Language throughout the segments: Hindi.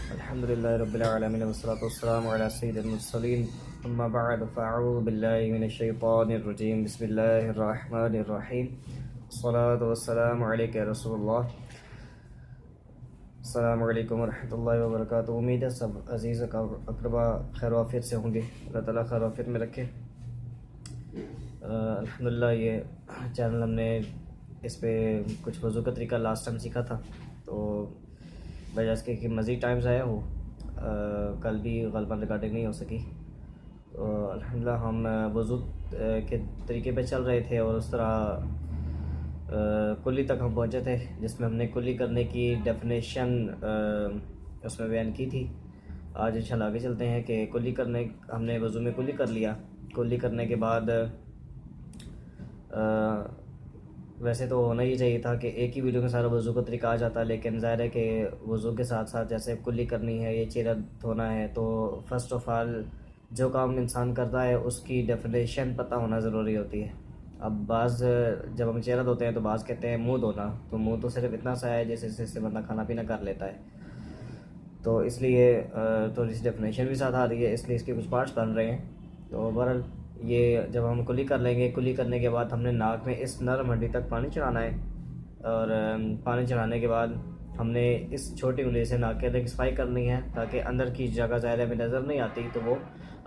अल्हम्दुलिल्लाहि रब्बिल आलमीन वस्सलातु वस्सलामु अला सय्यिदिल मुरसलीन अम्मा बअद फ़अऊज़ु बिल्लाहि मिनश शैतानिर रजीम बिस्मिल्लाहिर रहमानिर रहीम अस्सलातु वस्सलामु अलैका या रसूलल्लाह। अस्सलामु अलैकुम वरहमतुल्लाहि वबरकातुहू। उम्मीद है सब अज़ीज़ अक़रबा खैर वाफ़ियत से होंगे। अल्लाह ताला खैर वाफ़ियत में रखे। अल्हम्दुलिल्लाह ये चैनल हमने इस पे कुछ वज़ू का तरीका लास्ट टाइम सीखा था, तो वजह इसके कि मज़ीद टाइम ज़ाया हो, कल भी ग़लबन रिकॉर्डिंग नहीं हो सकी। तो अल्हम्दुलिल्लाह हम वज़ू के तरीके पे चल रहे थे और उस तरह कुल्ली तक हम पहुँचे थे, जिसमें हमने कुल्ली करने की डेफिनेशन उसमें बयान की थी। आज इंशाल्लाह आगे चलते हैं कि कुल्ली करने हमने वज़ू में कुल्ली कर लिया। कुल्ली करने के बाद वैसे तो होना ही चाहिए था कि एक ही वीडियो में सारा वज़ू का तरीका आ जाता, लेकिन ज़ाहिर है कि वज़ू के साथ साथ जैसे कुल्ली करनी है, ये चेहरा धोना है, तो फ़र्स्ट ऑफ़ ऑल जो काम इंसान करता है उसकी डेफिनेशन पता होना ज़रूरी होती है। अब बाज़ जब हम चेहरा धोते हैं तो बाज़ कहते हैं मुंह धोना, तो मुंह तो सिर्फ इतना सा है जैसे इससे बंदा खाना पीना कर लेता है, तो इसलिए थोड़ी सी डेफिनेशन भी साथ आ रही है, इसलिए इसके कुछ पार्ट्स बन रहे हैं। तो बहरहाल ये जब हम कुल्ली कर लेंगे, कुल्ली करने के बाद हमने नाक में इस नरम हड्डी तक पानी चढ़ाना है, और पानी चढ़ाने के बाद हमने इस छोटी उंगली से नाक के अंदर सफाई करनी है, ताकि अंदर की जगह ज़ाहिर में नज़र नहीं आती, तो वो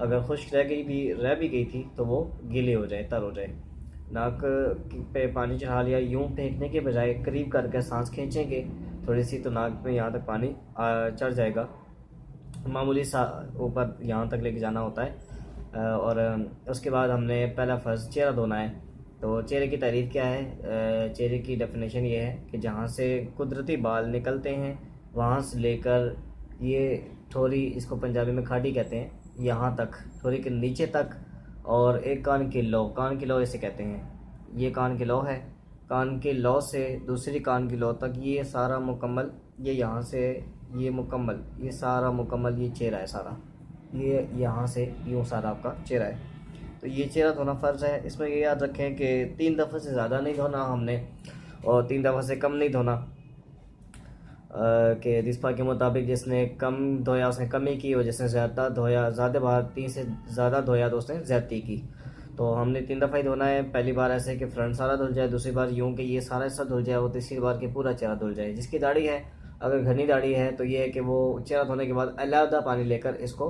अगर खुश्क रह भी गई थी तो वो गीली हो जाए, तर हो जाए। नाक पे पानी चढ़ा लिया, यूँ फेंकने के बजाय करीब करके सांस खींचेंगे थोड़ी सी, तो नाक में यहाँ तक पानी चढ़ जाएगा। मामूली सा ऊपर यहाँ तक लेके जाना होता है। और उसके बाद हमने पहला फ़र्ज़ चेहरा धोना है। तो चेहरे की तारीफ़ क्या है? चेहरे की डेफिनेशन ये है कि जहाँ से कुदरती बाल निकलते हैं वहाँ से लेकर ये ठोरी, इसको पंजाबी में खाड़ी कहते हैं, यहाँ तक ठोरी के नीचे तक, और एक कान की लौ इसे कहते हैं। ये कान की लौ है, कान के लौ से दूसरी कान की लौ तक ये सारा मुकम्मल, ये यहाँ से ये मुकम्मल, ये सारा मुकम्मल ये चेहरा है सारा, ये यहाँ से यूँ सारा आपका चेहरा है। तो ये चेहरा धोना फ़र्ज़ है। इसमें ये याद रखें कि 3 दफ़े से ज़्यादा नहीं धोना हमने, और 3 दफ़े से कम नहीं धोना। कि रिस्पा के मुताबिक जिसने कम धोया उसने कमी की, और जिसने ज़्यादा धोया, ज़्यादा बार 3 से ज़्यादा धोया तो उसने ज़्यादती की। तो हमने 3 दफ़ा ही धोना है। पहली बार ऐसे कि फ्रंट सारा धुल जाए, दूसरी बार यूँ कि ये सारा हिस्सा धुल जाए, और तीसरी बार कि पूरा चेहरा धुल जाए। जिसकी दाढ़ी है, अगर घनी दाढ़ी है, तो ये है कि वो चेहरा धोने के बाद अलहदा पानी लेकर इसको